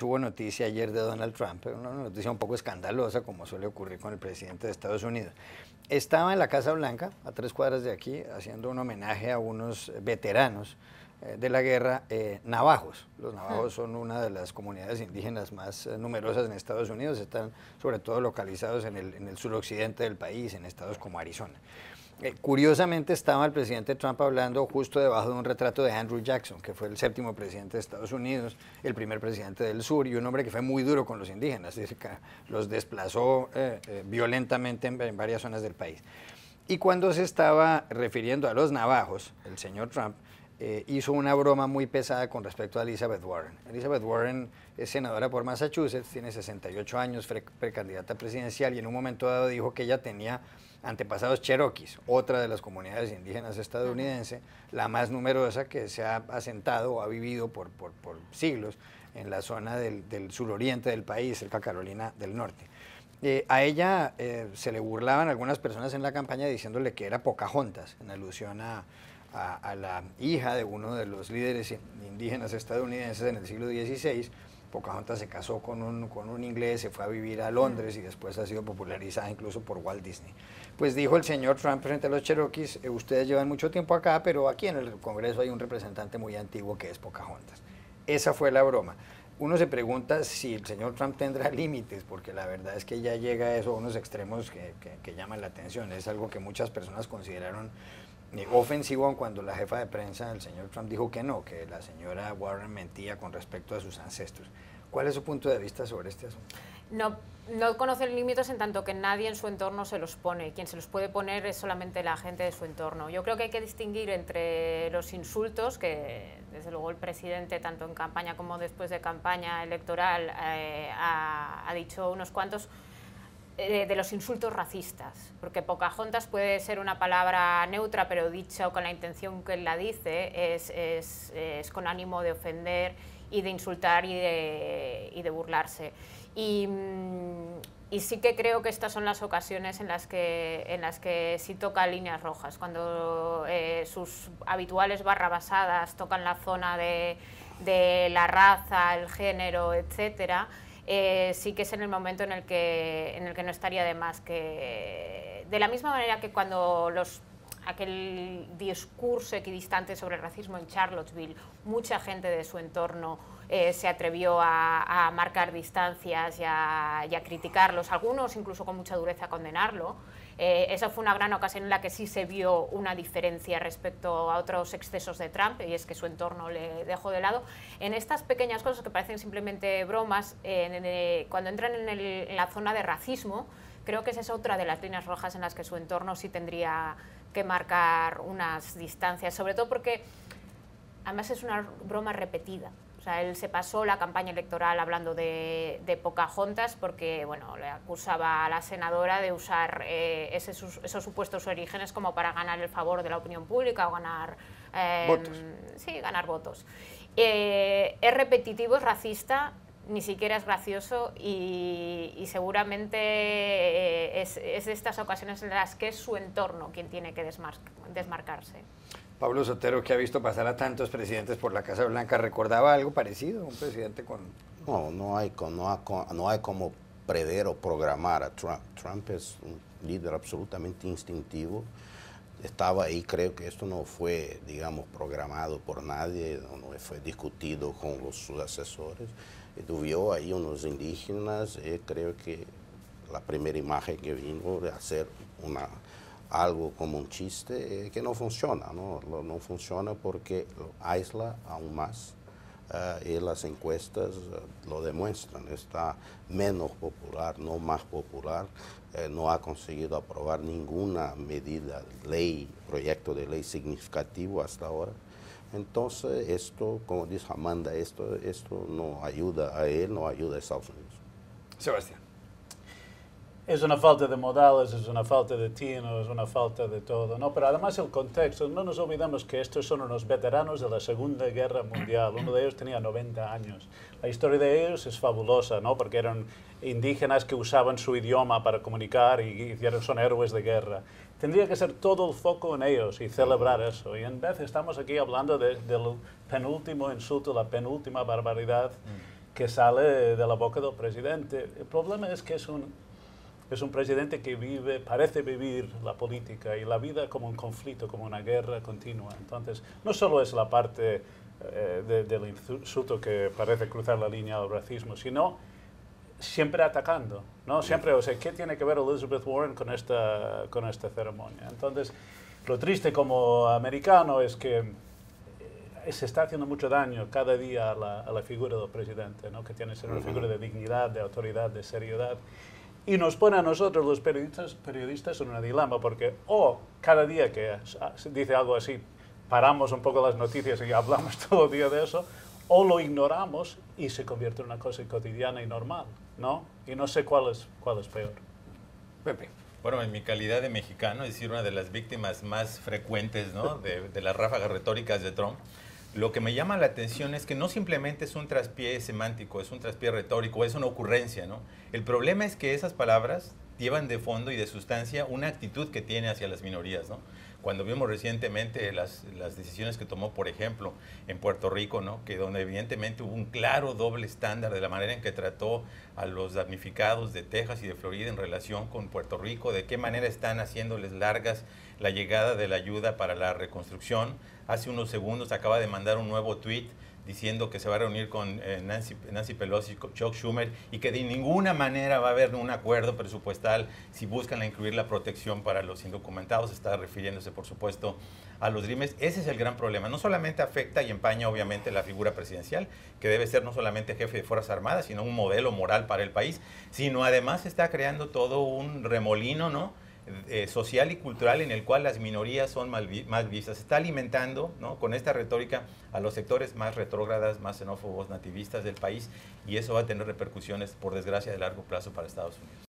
Hubo noticia ayer de Donald Trump, una noticia un poco escandalosa, como suele ocurrir con el presidente de Estados Unidos. Estaba en la Casa Blanca, a 3 cuadras de aquí, haciendo un homenaje a unos veteranos de la guerra navajos. Los navajos son una de las comunidades indígenas más numerosas en Estados Unidos, están sobre todo localizados en el suroccidente del país, en estados como Arizona. Curiosamente estaba el presidente Trump hablando justo debajo de un retrato de Andrew Jackson, que fue el 7º presidente de Estados Unidos, el primer presidente del sur y un hombre que fue muy duro con los indígenas, es decir, que los desplazó violentamente en varias zonas del país. Y cuando se estaba refiriendo a los navajos, el señor Trump hizo una broma muy pesada con respecto a Elizabeth Warren. Elizabeth Warren es senadora por Massachusetts, tiene 68 años, precandidata presidencial, y en un momento dado dijo que ella tenía antepasados cherokees, otra de las comunidades indígenas estadounidenses, la más numerosa, que se ha asentado o ha vivido por siglos en la zona del suroriente del país, cerca de Carolina del Norte. A ella se le burlaban algunas personas en la campaña diciéndole que era Pocahontas, en alusión a la hija de uno de los líderes indígenas estadounidenses en el siglo XVI. Pocahontas se casó con un inglés, se fue a vivir a Londres y después ha sido popularizada incluso por Walt Disney. Pues dijo el señor Trump frente a los cherokees, ustedes llevan mucho tiempo acá, pero aquí en el Congreso hay un representante muy antiguo que es Pocahontas. Esa fue la broma. Uno se pregunta si el señor Trump tendrá límites, porque la verdad es que ya llega a eso, a unos extremos que llaman la atención. Es algo que muchas personas consideraron ofensivo, aun cuando la jefa de prensa, el señor Trump, dijo que no, que la señora Warren mentía con respecto a sus ancestros. ¿Cuál es su punto de vista sobre este asunto? No conoce límites en tanto que nadie en su entorno se los pone. Quien se los puede poner es solamente la gente de su entorno. Yo creo que hay que distinguir entre los insultos, que desde luego el presidente, tanto en campaña como después de campaña electoral, ha dicho unos cuantos, de los insultos racistas, porque Pocahontas puede ser una palabra neutra, pero dicha con la intención que él la dice, es con ánimo de ofender y de insultar y de burlarse. Y sí que creo que estas son las ocasiones en las que sí toca líneas rojas, cuando sus habituales barrabasadas tocan la zona de la raza, el género, etcétera. Sí que es en el momento en el que no estaría de más que, de la misma manera que cuando aquel discurso equidistante sobre el racismo en Charlottesville, mucha gente de su entorno se atrevió a marcar distancias y a criticarlos, algunos incluso con mucha dureza a condenarlo. Esa fue una gran ocasión en la que sí se vio una diferencia respecto a otros excesos de Trump, y es que su entorno le dejó de lado. En estas pequeñas cosas que parecen simplemente bromas, cuando entran en la zona de racismo, creo que esa es otra de las líneas rojas en las que su entorno sí tendría que marcar unas distancias, sobre todo porque además es una broma repetida. O sea, él se pasó la campaña electoral hablando de Pocahontas porque, bueno, le acusaba a la senadora de usar esos supuestos orígenes como para ganar el favor de la opinión pública o ganar votos. Sí, ganar votos. Es repetitivo, es racista, ni siquiera es gracioso y seguramente es de estas ocasiones en las que es su entorno quien tiene que desmarcarse. Pablo Sotero, que ha visto pasar a tantos presidentes por la Casa Blanca, ¿recordaba algo parecido? Un presidente con... No hay como prever o programar a Trump. Trump es un líder absolutamente instintivo. Estaba ahí, creo que esto no fue, digamos, programado por nadie, no fue discutido con sus asesores. Vio ahí unos indígenas, creo que la primera imagen que vino de hacer algo como un chiste que no funciona, no funciona porque lo aísla aún más y las encuestas lo demuestran, está menos popular, no más popular, no ha conseguido aprobar ninguna medida, ley, proyecto de ley significativo hasta ahora. Entonces esto, como dice Amanda, esto no ayuda a él, no ayuda a Estados Unidos. Sebastián. es una falta de modales, es una falta de tino, es una falta de todo, ¿no? Pero además el contexto, no nos olvidemos que estos son unos veteranos de la Segunda Guerra Mundial, uno de ellos tenía 90 años. La historia de ellos es fabulosa, ¿no? Porque eran indígenas que usaban su idioma para comunicar y son héroes de guerra. Tendría que ser todo el foco en ellos y celebrar eso. Y en vez estamos aquí hablando del penúltimo insulto, la penúltima barbaridad que sale de la boca del presidente. El problema es que es un presidente que parece vivir la política y la vida como un conflicto, como una guerra continua. Entonces, no solo es la parte del insulto que parece cruzar la línea del racismo, sino siempre atacando, ¿no? Siempre, o sea, ¿qué tiene que ver Elizabeth Warren con esta ceremonia? Entonces, lo triste como americano es que se está haciendo mucho daño cada día a la figura del presidente, ¿no? Que tiene que ser una figura de dignidad, de autoridad, de seriedad. Y nos pone a nosotros, los periodistas, en un dilema, porque cada día que se dice algo así, paramos un poco las noticias y hablamos todo el día de eso, o lo ignoramos y se convierte en una cosa cotidiana y normal, ¿no? Y no sé cuál es peor. Pepe. Bueno, en mi calidad de mexicano, es decir, una de las víctimas más frecuentes, ¿no? de las ráfagas retóricas de Trump, lo que me llama la atención es que no simplemente es un traspié semántico, es un traspié retórico, es una ocurrencia, ¿no? El problema es que esas palabras llevan de fondo y de sustancia una actitud que tiene hacia las minorías, ¿no? Cuando vimos recientemente las decisiones que tomó, por ejemplo, en Puerto Rico, ¿no? Que donde evidentemente hubo un claro doble estándar de la manera en que trató a los damnificados de Texas y de Florida en relación con Puerto Rico, de qué manera están haciéndoles largas la llegada de la ayuda para la reconstrucción. Hace unos segundos acaba de mandar un nuevo tuit diciendo que se va a reunir con Nancy Pelosi, con Chuck Schumer, y que de ninguna manera va a haber un acuerdo presupuestal si buscan incluir la protección para los indocumentados. Está refiriéndose, por supuesto, a los Dreamers. Ese es el gran problema. No solamente afecta y empaña, obviamente, la figura presidencial, que debe ser no solamente jefe de Fuerzas Armadas, sino un modelo moral para el país, sino además está creando todo un remolino, ¿no? Social y cultural en el cual las minorías son mal vistas. Se está alimentando, ¿no? Con esta retórica a los sectores más retrógradas, más xenófobos, nativistas del país, y eso va a tener repercusiones, por desgracia, de largo plazo para Estados Unidos.